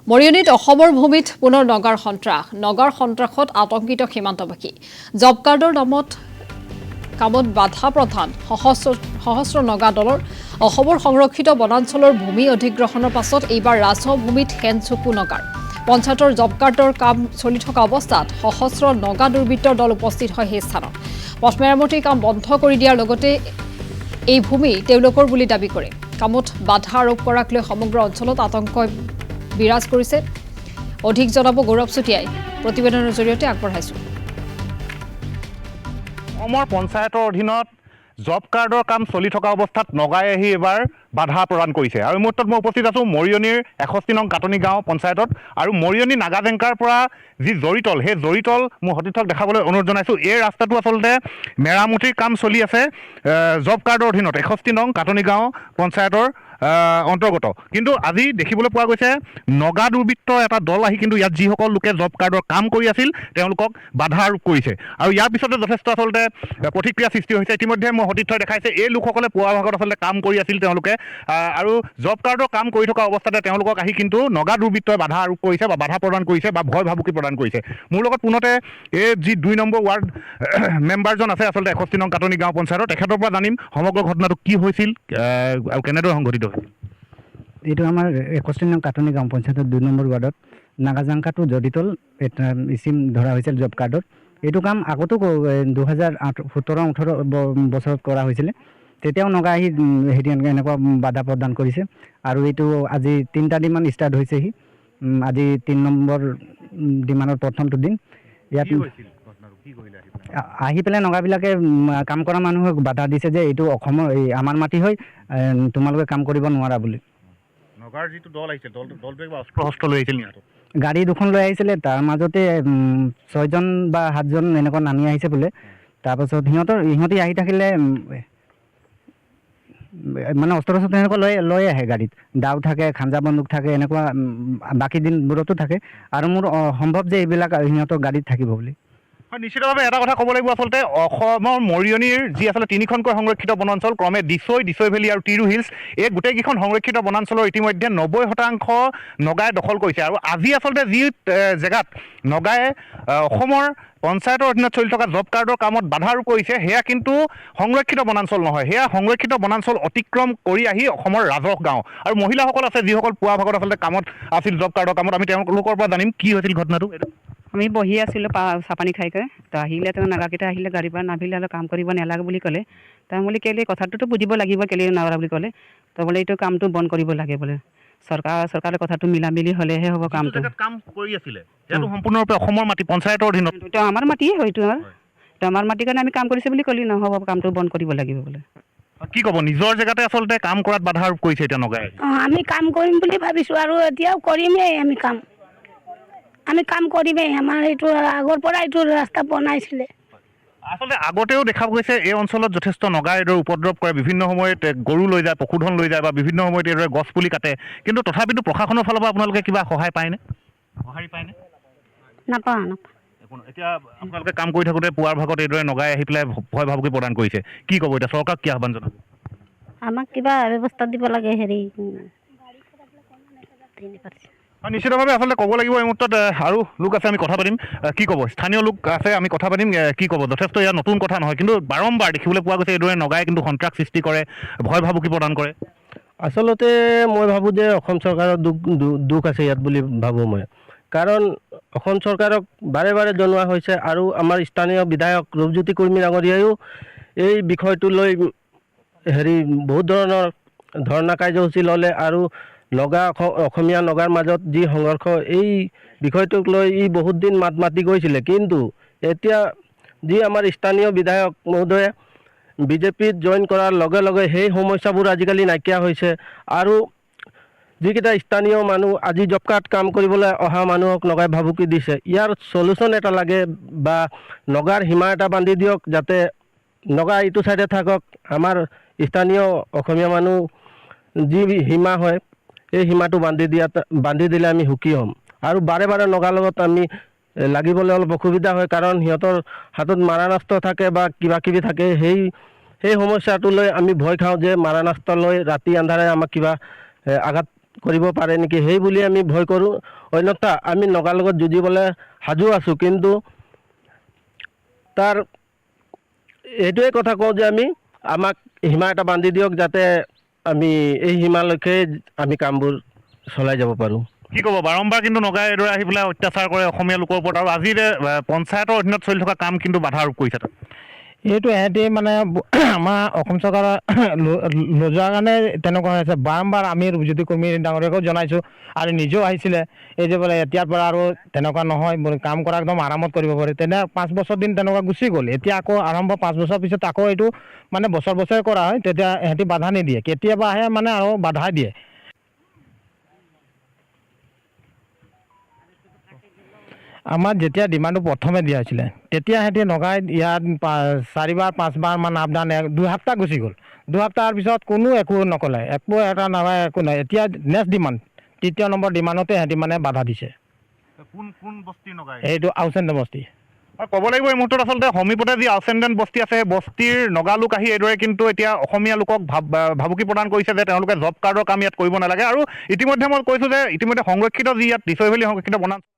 মৰিয়নীত অসমৰ ভূমিত পুনৰ নগাৰ সন্ত্ৰাসত আতংকিত সীমান্তবাসী জব কাৰ্ডৰ নামত কামত বাধা প্ৰদান সহস্ৰ নগা দলৰ অসমৰ সংৰক্ষিত বনাঞ্চলৰ ভূমি অধিগ্ৰহণৰ পাছত এইবাৰ ৰাজহ ভূমিত হেনচুকু নগাৰ পঞ্চায়তৰ জব কাৰ্ডৰ কাম চলি থকা অৱস্থাত সহস্ৰ নগা দুৰ্বৃত্তৰ দল উপস্থিত হয় সেই স্থানত পথ মেৰামতিৰ কাম বন্ধ কৰি দিয়াৰ লগতে এই ভূমি তেওঁলোকৰ বুলি দাবী কৰে কামত বাধা আৰোপ কৰাক লৈ সমগ্ৰ অঞ্চলত আতংকই বিৰাজ কৰিছে অধিক জনাব গৌৰৱ চুটিয়াই প্ৰতিবেদনৰ জৰিয়তে আগবঢ়াইছো অসমৰ পঞ্চায়তৰ অধীনত জব কাৰ্ডৰ কাম চলি থকা অৱস্থাত নগাই আহি এবাৰ বাধা প্ৰদান কৰিছে আৰু এই মুহূৰ্তত মই উপস্থিত আছোঁ মৰিয়নীৰ 61 নং কাটনি গাঁও পঞ্চায়তত আৰু মৰিয়নী নাগাজেংকাৰ পৰা যি জৰিতল সেই জৰিতল মোৰ সতীৰ্থক দেখাবলৈ অনুৰোধ জনাইছোঁ এই ৰাস্তাটো আচলতে মেৰামতিৰ কাম চলি আছে জব কাৰ্ডৰ অধীনত 61 নং কাটনি গাঁও পঞ্চায়তৰ অন্তৰ্গত কিন্তু আজি দেখিবলৈ পোৱা গৈছে নগা দুৰ্বৃত্তৰ এটা দল আহি কিন্তু ইয়াত যিসকল লোকে জব কাৰ্ডৰ কাম কৰি আছিল তেওঁলোকক বাধা আৰোপ কৰিছে আৰু ইয়াৰ পিছতে যথেষ্ট আচলতে প্ৰতিক্ৰিয়া সৃষ্টি হৈছে ইতিমধ্যে মই সতীৰ্থই দেখাইছে এই লোকসকলে পুৱা ভাগত আচলতে কাম কৰি আছিল তেওঁলোকে আৰু জব কাৰ্ডৰ কাম কৰি থকা অৱস্থাতে তেওঁলোকক আহি কিন্তু নগা দুৰ্বৃত্তই বাধা আৰোপ কৰিছে বা বাধা প্ৰদান কৰিছে বা ভয় ভাবুকি প্ৰদান কৰিছে মোৰ লগত পুনতে এই যি 2 নম্বৰ ৱাৰ্ড মেম্বাৰজন আছে আচলতে 61 নং কাটনি গাঁও পঞ্চায়তৰ তেখেতৰ পৰা জানিম সমগ্ৰ ঘটনাটো কি হৈছিল আৰু কেনেদৰে সংঘটিত হৈছিল এইটো আমাৰ 61 নং কাটনি গাঁও পঞ্চায়তৰ 2 নম্বৰ ৱাৰ্ডত নাগাজাংকাটো জডিতল এটা ইচিম ধৰা হৈছিল জব কাৰ্ডৰ এইটো কাম আগতো 2017-18 বছৰত কৰা হৈছিলে তেতিয়াও নগা আহি হেৰি এনেকুৱা বাধা প্ৰদান কৰিছে আৰু এইটো আজি 3টা দিনমান ষ্টাৰ্ট হৈছেহি আজি 3 নম্বৰ দিমানৰ প্ৰথমটো দিন ইয়াত আহি পেলাই নগাবিলাকে কাম কৰা মানুহক বাধা দিছে যে এইটো অসমৰ আমাৰ মাটি হয় তোমালোকে কাম কৰিব নোৱাৰা বুলি নগাৰ যিটো দল আহিছে দলটোৱে অস্ত্ৰ লৈ আহিছিল নিহত গাড়ী দুখন লৈ আহিছিলে তাৰ মাজতে 6জন বা 7জন এনেকুৱা নামি আহিছে বোলে তাৰপাছত ইহঁতি আহি থাকিলে মানে অস্ত্ৰ এনেকুৱা লৈ আহে গাড়ীত দাও থাকে খাঞ্জা বন্দুক থাকে এনেকুৱা বাকী দিনবোৰতো থাকে আৰু মোৰ সম্ভৱ যে এইবিলাক সিহঁতৰ গাড়ীত থাকিব বুলি হয় নিশ্চিতভাৱে এটা কথা ক'ব লাগিব আচলতে অসমৰ মৰিয়নীৰ যি আচলতে 3খনকৈ সংৰক্ষিত বনাঞ্চল ক্ৰমে দিছৈ ভেলী আৰু তিৰু হিলছ এই গোটেইকেইখন সংৰক্ষিত বনাঞ্চলৰ ইতিমধ্যে 90% নগাই দখল কৰিছে আৰু আজি আচলতে যি জেগাত নগাই অসমৰ পঞ্চায়তৰ অধীনত চলি থকা জব কাৰ্ডৰ কামত বাধা আৰোপ কৰিছে সেয়া কিন্তু সংৰক্ষিত বনাঞ্চল নহয় সেয়া সংৰক্ষিত বনাঞ্চল অতিক্ৰম কৰি আহি অসমৰ ৰাজহ গাঁও আৰু মহিলাসকল আছে যিসকল পুৱা ভাগত আচলতে কামত আছিল জব কাৰ্ডৰ কামত আমি তেওঁলোকৰ পৰা জানিম কি হৈছিল ঘটনাটো আমি বহি আছিলোঁ চাপানী খাইকৈ তো আহিলে তেওঁ নাগাকেইটা আহিলে গাড়ীৰ পৰা নামিলে অলপ কাম কৰিব নালাগে বুলি ক'লে তেওঁ বুলি কেলৈ কথাটোতো বুজিব লাগিব কেলৈ নালাগে বুলি ক'লে তো বোলে এইটো কামটো বন্ধ কৰিব লাগে বোলে চৰকাৰে কথাটো মিলি হ'লেহে হ'ব কামটো কাম কৰি আছিলে এইটো সম্পূৰ্ণৰূপে অসমৰ মাটি পঞ্চায়তৰ অধীনত এইটো আমাৰ মাটিয়ে হয়তো তো আমাৰ মাটিৰ কাৰণে আমি কাম কৰিছোঁ বুলি ক'লি নহ'ব কামটো বন্ধ কৰিব লাগিব বোলে কি ক'ব নিজৰ জেগাতে আচলতে কাম কৰাত বাধা আৰোপ কৰিছে এতিয়া নগাই আমি কাম কৰিম বুলি ভাবিছোঁ আৰু এতিয়াও কৰিমেই আমি কাম কৰিমেই আমাৰ এইটো আগৰ পৰা এইটো ৰাস্তা বনাইছিলে আচলতে আগতেও দেখা গৈছে এই অঞ্চলত যথেষ্ট নগাই এইদৰে উপদ্ৰৱ কৰে বিভিন্ন সময়ত গৰু লৈ যায় পশুধন লৈ যায় বা বিভিন্ন সময়ত এইদৰে গছ পুলি কাটে কিন্তু তথাপিতো প্ৰশাসনৰ ফালৰ পৰা আপোনালোকে কিবা সহায় পায়নে নাপাওঁ এতিয়া আপোনালোকে কাম কৰি থাকোঁতে পুৱাৰ ভাগত এইদৰে নগাই আহি পেলাই ভয় ভাবুকি প্ৰদান কৰিছে কি ক'ব এতিয়া চৰকাৰক কি আহ্বান জনাব আমাক কিবা ব্যৱস্থা দিব লাগে হেৰি নিশ্চিতভাৱে আচলতে ক'ব লাগিব এই মুহূৰ্তত আৰু লোক আছে আমি কথা পাতিম কি ক'ব স্থানীয় লোক আছে আমি কথা পাতিম কি ক'ব যথেষ্ট ইয়াৰ নতুন কথা নহয় কিন্তু বাৰম্বাৰ দেখিবলৈ পোৱা গৈছে এইদৰে নগাই কিন্তু সন্ত্ৰাস সৃষ্টি কৰে ভয় ভাবুকি প্ৰদান কৰে আচলতে মই ভাবোঁ যে অসম চৰকাৰৰ দুখ আছে ইয়াত বুলি ভাবোঁ মই কাৰণ অসম চৰকাৰক বাৰে বাৰে জনোৱা হৈছে আৰু আমাৰ স্থানীয় বিধায়ক ৰূপজ্যোতি কুৰ্মী ডাঙৰীয়াইও এই বিষয়টো লৈ বহুত ধৰণৰ ধৰ্ণা কাৰ্যসূচী ল'লে আৰু অসমীয়া নগাৰ মাজত যি সংঘৰ্ষ এই বিষয়টোক লৈ বহুত দিন মাতি গৈছিলে কিন্তু এতিয়া যি আমাৰ স্থানীয় বিধায়ক মহোদয়ে বিজেপিত জইন কৰাৰ লগে লগে সেই সমস্যাবোৰ আজিকালি নাইকিয়া হৈছে আৰু যিকেইটা স্থানীয় মানুহ আজি জব কাৰ্ড কাম কৰিবলৈ অহা মানুহক নগাই ভাবুকি দিছে ইয়াৰ চলিউশ্যন এটা লাগে বা নগাৰ সীমা এটা বান্ধি দিয়ক যাতে নগা এইটো চাইডে থাকক আমাৰ স্থানীয় অসমীয়া মানুহ যি সীমা হয় এই সীমাটো বান্ধি দিলে আমি সুখী হ'ম আৰু বাৰে বাৰে নগাৰ লগত আমি লাগিবলৈ অলপ অসুবিধা হয় কাৰণ সিহঁতৰ হাতত মাৰণাস্ত্ৰ থাকে বা কিবা কিবি থাকে সেই সমস্যাটো লৈ আমি ভয় খাওঁ যে মাৰণাস্ত্ৰ লৈ ৰাতি আন্ধাৰে আমাক কিবা আঘাত কৰিব পাৰে নেকি সেই বুলি আমি ভয় কৰোঁ অন্যথা আমি নগাৰ লগত যুঁজিবলৈ সাজু আছোঁ। কিন্তু তাৰ এইটোৱে কথা কওঁ যে আমাক সীমা এটা বান্ধি দিয়ক, যাতে আমি এই সীমালৈকে আমি কামবোৰ চলাই যাব পাৰোঁ। কি ক'ব, বাৰম্বাৰ কিন্তু নগাই এইদৰে আহি পেলাই অত্যাচাৰ কৰে অসমীয়া লোকৰ ওপৰত, আৰু আজি পঞ্চায়তৰ অধীনত চলি থকা কাম কিন্তু বাধা আৰোপ কৰিছে তাত। এইটো ইহঁতি মানে আমাৰ অসম চৰকাৰৰ নোযোৱাৰ কাৰণে তেনেকুৱা হৈ আছে। বাৰম্বাৰ আমি ৰূপজ্যোতি কৰ্মী ডাঙৰীয়াকো জনাইছোঁ আৰু নিজেও আহিছিলে এই যে বোলে এতিয়াৰ পৰা আৰু তেনেকুৱা নহয়, কাম কৰা একদম আৰামত কৰিব পাৰি। তেনে 5 বছৰ দিন তেনেকুৱা গুচি গ'ল। এতিয়া আকৌ আৰম্ভ 5 বছৰ পিছত আকৌ এইটো মানে বছৰে কৰা হয়, তেতিয়া ইহঁতি বাধা নিদিয়ে। কেতিয়াবা আহে মানে আৰু বাধাই দিয়ে। আমাৰ যেতিয়া ডিমাণ্ডটো প্ৰথমে দিয়া হৈছিলে তেতিয়া সিহঁতি নগাঁৱত ইয়াত 4বাৰ 5বাৰ মান আপডাউন 2 সপ্তাহ গুচি গ'ল। 2 সপ্তাহৰ পিছত কোনো একো নকলে, এটা নগাঁৱ একো নাই। এতিয়া নেক্সট ডিমাণ্ড 3য় নম্বৰ ডিমাণ্ডতে সিহঁতি মানে বাধা দিছে। কোন বস্তি নগাই? এইটো আউচেণ্ড বস্তি। ক'ব লাগিব এই মুহূৰ্তত আচলতে সমীপতে যি আউচেণ্ডেণ্ট বস্তি আছে, সেই বস্তিৰ নগা লোক আহি এইদৰে কিন্তু এতিয়া অসমীয়া লোকক ভাবুকি প্ৰদান কৰিছে যে তেওঁলোকে জব কাৰ্ডৰ কাম ইয়াত কৰিব নালাগে। আৰু ইতিমধ্যে মই কৈছোঁ যে ইতিমধ্যে সংৰক্ষিত যি ইয়াত দিছৈ ভেলী সংৰক্ষিত বনাঞ্চল